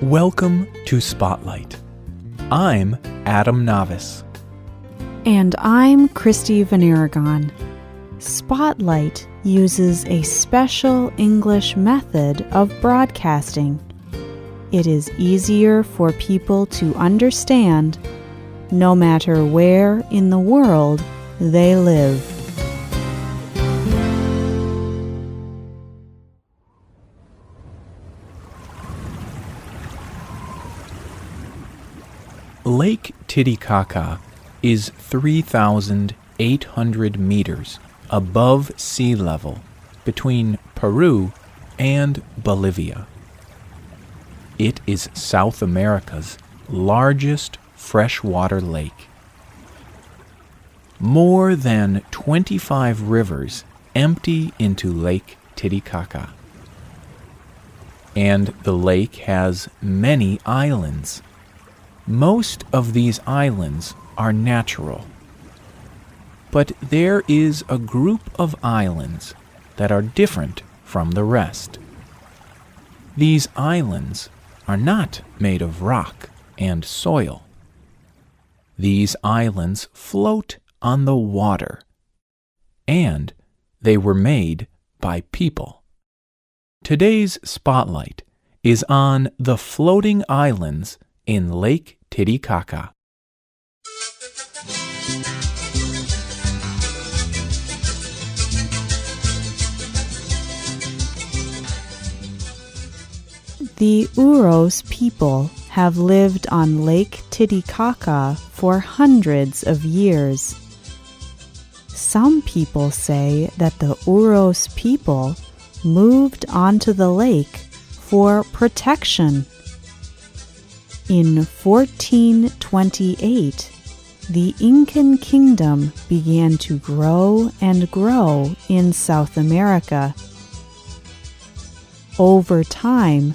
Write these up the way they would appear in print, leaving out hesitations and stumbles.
Welcome to Spotlight. I'm Adam Navis. And I'm Christy VanArragon. Spotlight uses a special English method of broadcasting. It is easier for people to understand no matter where in the world they live. Lake Titicaca is 3,800 meters above sea level between Peru and Bolivia. It is South America's largest freshwater lake. More than 25 rivers empty into Lake Titicaca. And the lake has many islands. Most of these islands are natural. But there is a group of islands that are different from the rest. These islands are not made of rock and soil. These islands float on the water, and they were made by people. Today's spotlight is on the floating islands in Lake Titicaca. The Oros people have lived on Lake Titicaca for hundreds of years. Some people say that the Oros people moved onto the lake for protection. In 1428, the Incan kingdom began to grow and grow in South America. Over time,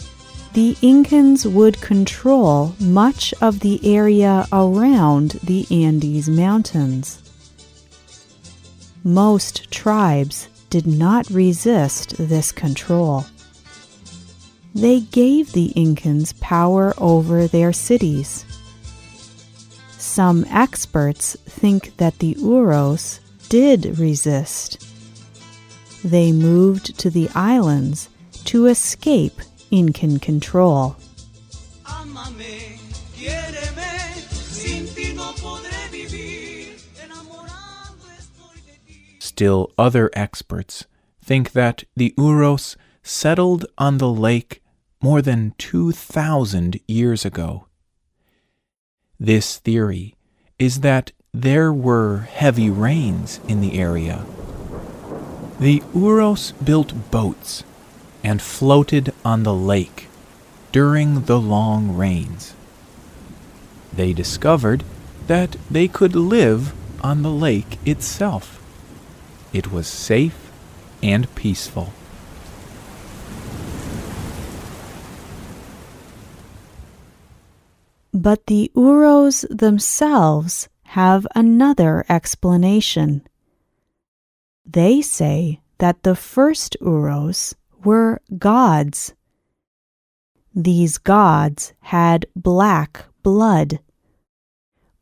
the Incans would control much of the area around the Andes Mountains. Most tribes did not resist this control. They gave the Incans power over their cities. Some experts think that the Oros did resist. They moved to the islands to escape Incan control. Still other experts think that the Oros settled on the lake more than 2,000 years ago. This theory is that there were heavy rains in the area. The Oros built boats and floated on the lake during the long rains. They discovered that they could live on the lake itself. It was safe and peaceful. But the Oros themselves have another explanation. They say that the first Oros were gods. These gods had black blood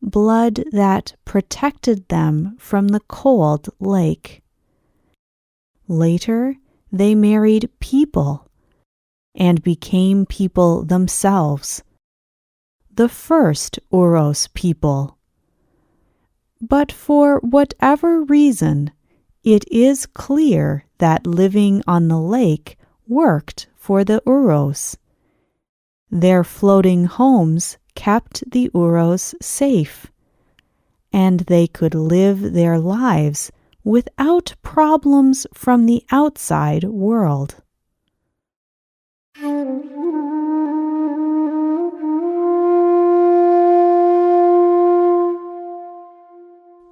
that protected them from the cold lake. Later, they married people and became people themselves, the first Oros people. But for whatever reason, it is clear that living on the lake worked for the Oros. Their floating homes kept the Oros safe, and they could live their lives without problems from the outside world.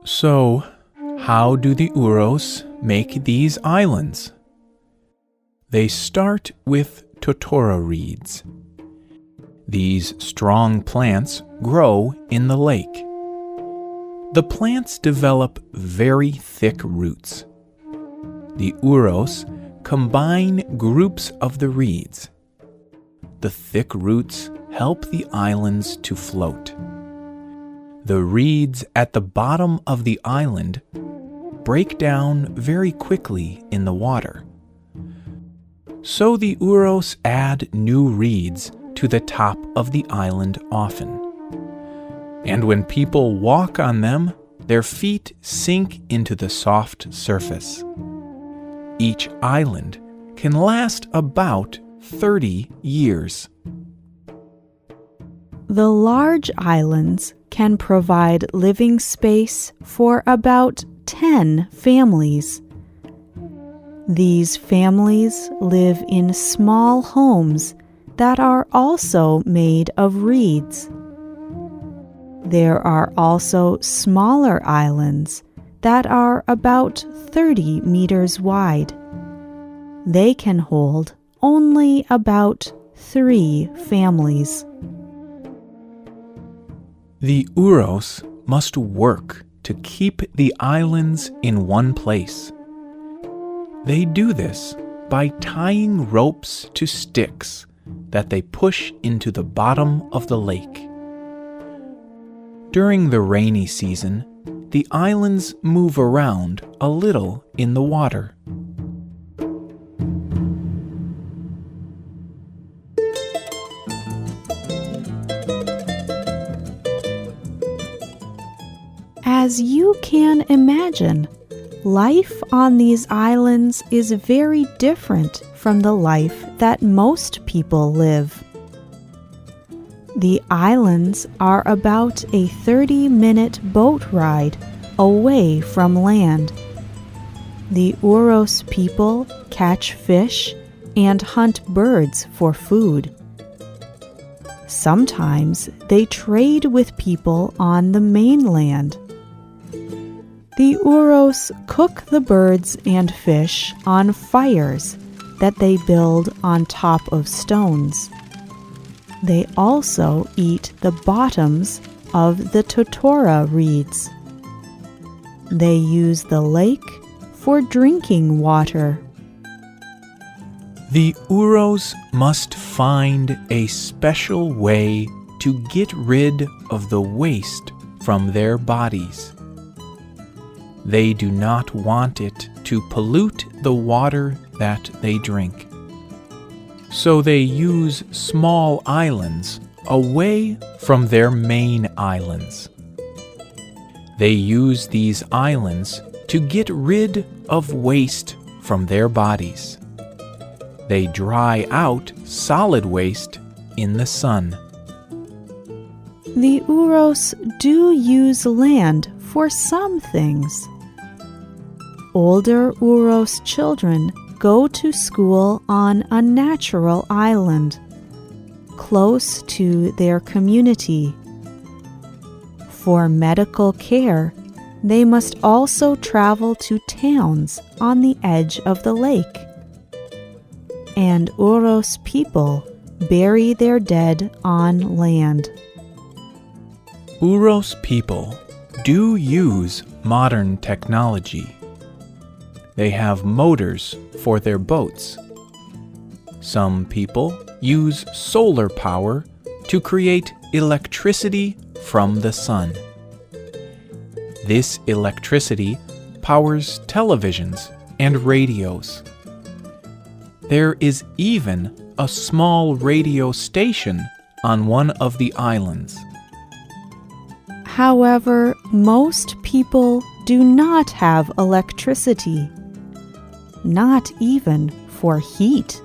So, how do the Oros make these islands? They start with totora reeds. These strong plants grow in the lake. The plants develop very thick roots. The Oros combine groups of the reeds. the thick roots help the islands to float. The reeds at the bottom of the island break down very quickly in the water. So the Oros add new reeds to the top of the island often. And when people walk on them, their feet sink into the soft surface. Each island can last about 30 years. The large islands can provide living space for about 10 families. These families live in small homes that are also made of reeds. There are also smaller islands that are about 30 meters wide. They can hold only about 3 families. The Oros must work to keep the islands in one place. They do this by tying ropes to sticks that they push into the bottom of the lake. During the rainy season, the islands move around a little in the water. As you can imagine, life on these islands is very different from the life that most people live. The islands are about a 30-minute boat ride away from land. The Oros people catch fish and hunt birds for food. Sometimes they trade with people on the mainland. The Oros cook the birds and fish on fires that they build on top of stones. They also eat the bottoms of the totora reeds. They use the lake for drinking water. The Oros must find a special way to get rid of the waste from their bodies. They do not want it to pollute the water that they drink. So they use small islands away from their main islands. They use these islands to get rid of waste from their bodies. They dry out solid waste in the sun. The Oros do use land for some things. Older Oros children go to school on a natural island, close to their community. For medical care, they must also travel to towns on the edge of the lake. And Oros people bury their dead on land. Oros people do use modern technology. They have motors for their boats. Some people use solar power to create electricity from the sun. This electricity powers televisions and radios. There is even a small radio station on one of the islands. However, most people do not have electricity, not even for heat.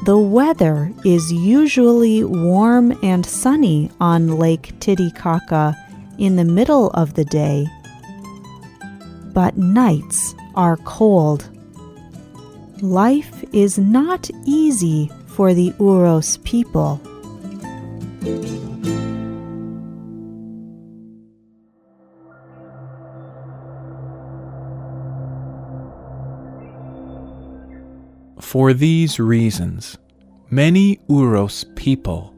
The weather is usually warm and sunny on Lake Titicaca in the middle of the day, but nights are cold. Life is not easy for the Oros people. For these reasons, many Oros people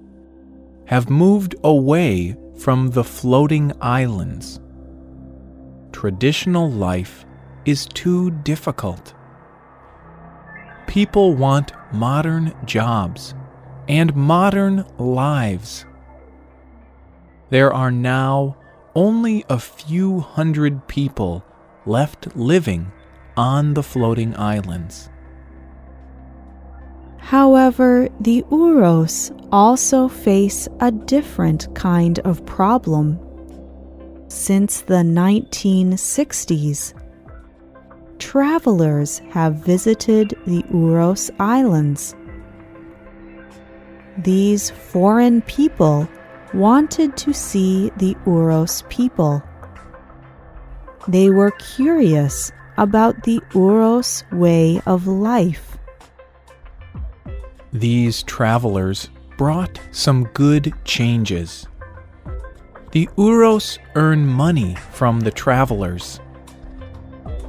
have moved away from the floating islands. Traditional life is too difficult. people want modern jobs and modern lives. There are now only a few hundred people left living on the floating islands. However, the Oros also face a different kind of problem. Since the 1960s, travelers have visited the Oros Islands. These foreign people wanted to see the Oros people. They were curious about the Oros way of life. These travelers brought some good changes. The Oros earn money from the travelers.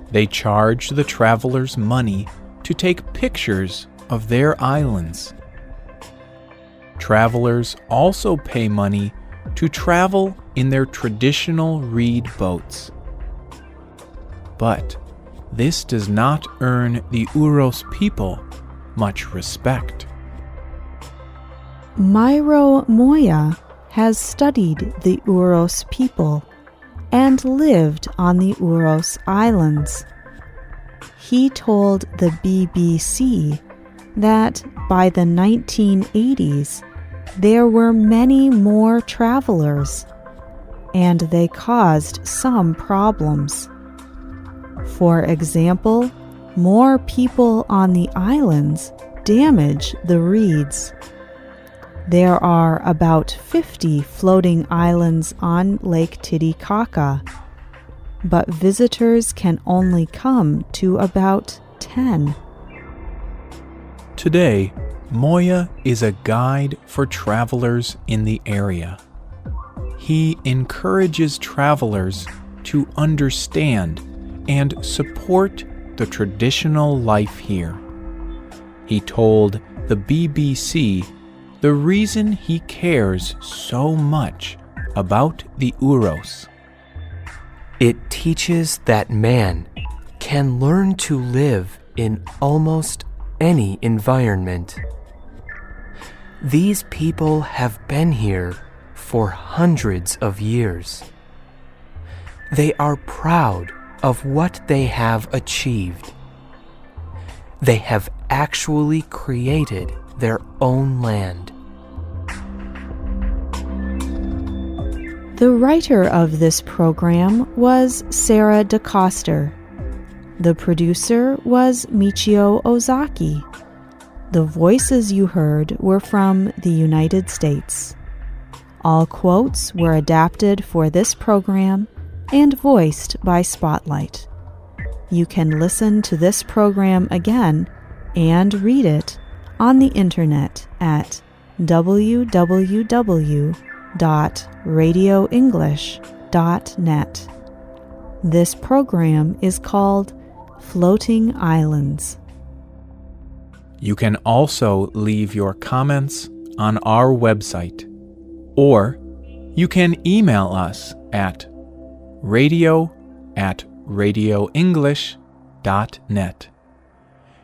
They charge the travelers money to take pictures of their islands. Travelers also pay money to travel in their traditional reed boats. But this does not earn the Oros people much respect. Myro Moya has studied the Oros people and lived on the Oros Islands. He told the BBC that by the 1980s there were many more travelers, and they caused some problems. For example, more people on the islands damage the reeds. There are about 50 floating islands on Lake Titicaca, but visitors can only come to about 10. Today, Moya is a guide for travelers in the area. He encourages travelers to understand and support the traditional life here. He told the BBC the reason he cares so much about the Oros. It teaches that man can learn to live in almost any environment. These people have been here for hundreds of years. They are proud of what they have achieved. They have actually created their own land. The writer of this program was Sarah DeCoster. The producer was Michio Ozaki. The voices you heard were from the United States. All quotes were adapted for this program and voiced by Spotlight. You can listen to this program again and read it on the internet at www.radioenglish.net. This program is called Floating Islands. You can also leave your comments on our website, or you can email us at radio@radioenglish.net.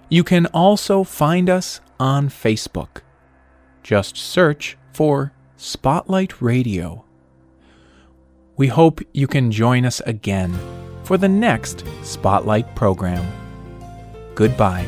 You can also find us on Facebook. Just search for Spotlight Radio. We hope you can join us again for the next Spotlight program. Goodbye.